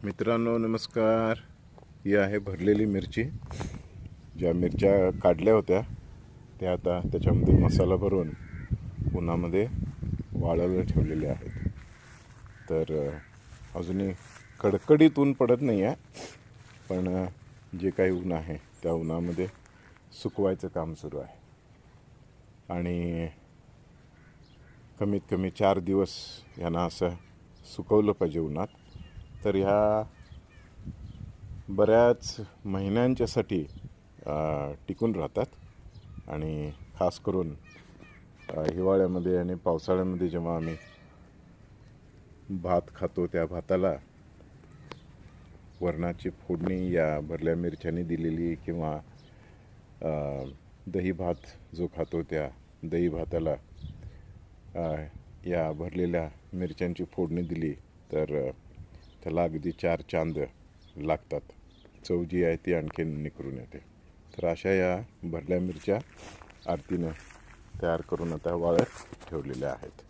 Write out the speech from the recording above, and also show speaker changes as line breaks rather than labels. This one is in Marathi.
मित्रांनो नमस्कार. ही आहे भरलेली मिरची. ज्या मिरच्या काढल्या होत्या त्या आता त्याच्यामध्ये मसाला भरून उन्हामध्ये वाळायला ठेवलेले आहेत. तर अजूनही कडकडीत ऊन पडत नाही आहे, पण जे काही ऊन आहे त्या उन्हामध्ये सुकवायचं काम सुरू आहे. आणि कमीत कमी 4 दिवस यांना असं सुकवलं पाहिजे उन्हात. तर ह्या बऱ्याच महिन्यांच्यासाठी टिकून राहतात. आणि खास करून हिवाळ्यामध्ये आणि पावसाळ्यामध्ये जेव्हा आम्ही भात खातो त्या भाताला वरणाची फोडणी या भरल्या मिरच्यांनी दिलेली किंवा दही भात जो खातो त्या दही भाताला या भरलेल्या मिरच्यांची फोडणी दिली तर त्याला अगदी 4 चांद लागतात. चव जी आहे ती आणखीन निखरून येते. तर अशा या भरल्या मिरच्या आरतीनं तयार करून आता वाळत ठेवलेल्या आहेत.